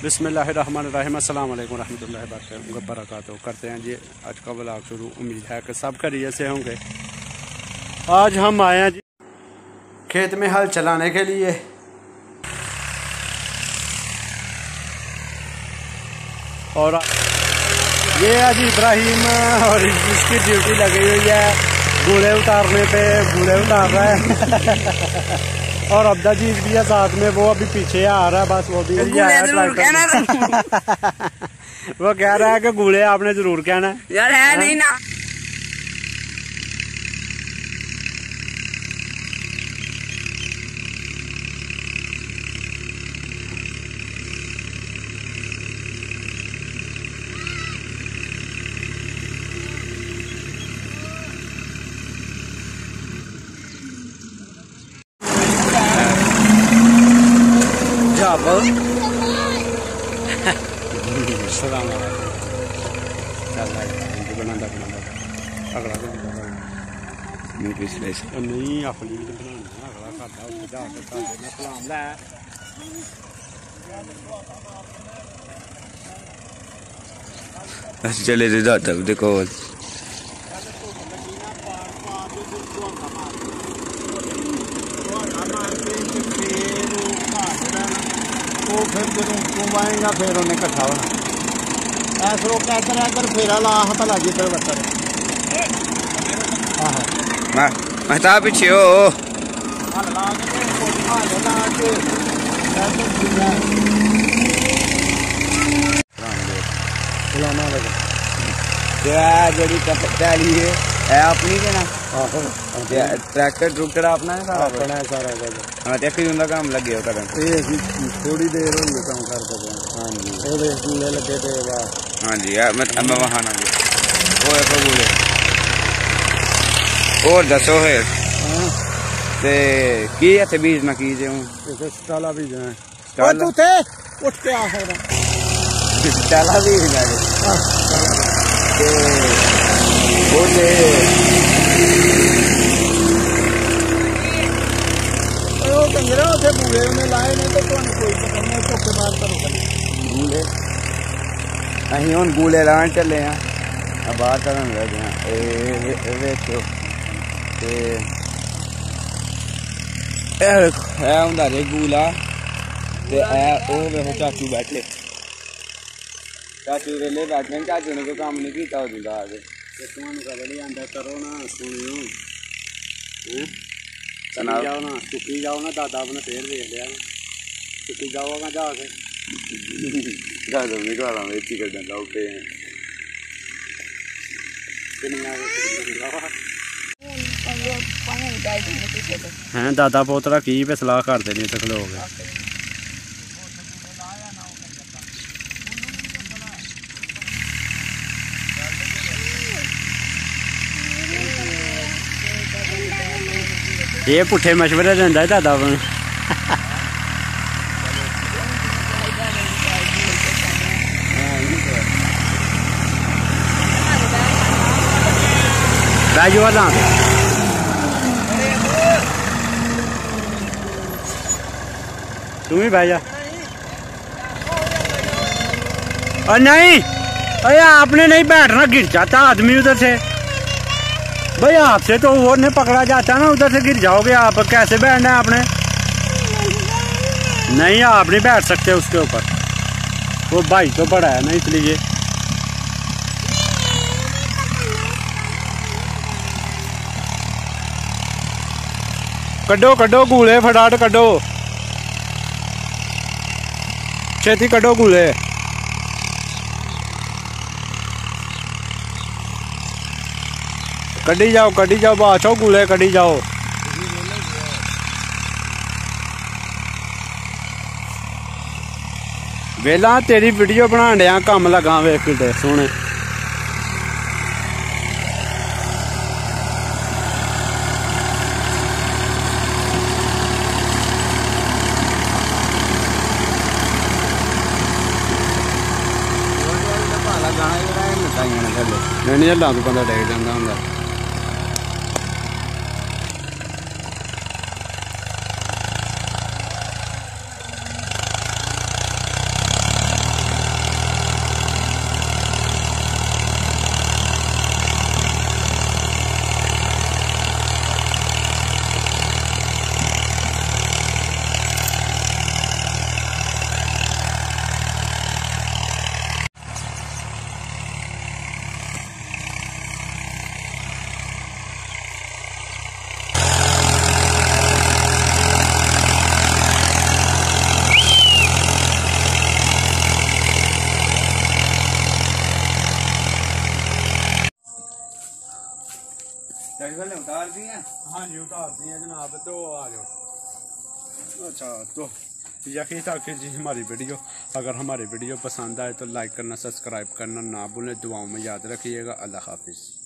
बिस्मिल्लाहिर्रहमानिर्रहीम अस्सलाम वालेकुम रहमतुल्लाहि वबरकातुहू। करते हैं जी आज का व्लॉग शुरू। उम्मीद है कि सब खैरियत से होंगे। आज हम आए हैं जी खेत में हल चलाने के लिए। और ये है जी इब्राहिम और इसकी ड्यूटी लगी हुई है गूले उतारने पे। गूले उतार रहा है और अब्दा जी भी है साथ में, वो अभी पीछे आ रहा है। बस वो भी वो कह रहा है कि गूले आपने जरूर कहना है यार, है नहीं ना। नहीं अपनी भी बनाना अगला खाता उसको जाकर सलाम लै। चले जाता देखो फिर जो तू आएगा फिर उन्हें कट्ठा होना ऐसा वो कहते हैं फेरा ला भला जी तेरे बच्चा महता पीछे हो जड़ी कपड़ी है अपनी के ना ट्रैक्टर ट्रुक्टर अपना है सारा अपना है सारा। हाँ तो एक काम लगे हो करन थोड़ी देर हो गई काम करते हैं। हाँ जी वो गूले लगे थे वाह। हाँ जी यार मैं वहाँ ना वो एक गूले और दसो है ते की इत्थे बीजना की जे हूं इत्थे स्टाला बीजना है। स्टाला तू थे उठ के आ है स्टाला बीजना है ते बोले ओ कंजरा उथे बूले में लाए ने तो कोई पता नहीं धोखे मार करो गूले अहीं हुन गूले लान चले हैं बाहर करन लगे हैं ए वेखो ते है हुंदा रे गूला ते ए ओ वे चाचू बैठे चाचू वेले बैठे चाचू ने कोई काम नहीं कीता होंदा आगे तुहानू कदे नहीं आंदा करो ना सुनियो चली जाओ ना चुकी जाओ ना दादा अपने फिर देख लिया चुकी जाओ ना जाके दादा नहीं करा मैं इतनी कर देता ओके हैं दादा पोतरा की पे सलाह करते नहीं तक लोग ये पुठे मशवरे देंदा दादा अपन राजू वाला तुम ही भाई जा और नहीं अरे आपने नहीं बैठना गिर जाता आदमी उधर से भाई आपसे तो वो ने पकड़ा जाता ना उधर से गिर जाओगे आप कैसे बैठना है आपने नहीं आप नहीं बैठ सकते उसके ऊपर वो भाई तो बड़ा है ना इसलिए कड्डो कड्डो गूले फटाट कड्डो छेती कड्डो गूले कड्डी जाओ बाछो गूले कड्डी जाओ। वेला तेरी वीडियो बना दिया कम लगा वेख के सुने नहीं हल्ला तो बंदा डेग जाता होंगे। दी हैं? हाँ जी उतार दी है जनाब, तो आ जाओ। अच्छा तो यही था कि जी हमारी वीडियो, अगर हमारी वीडियो पसंद आए तो लाइक करना, सब्सक्राइब करना ना भूलें। दुआओं में याद रखिएगा। अल्लाह हाफिज़।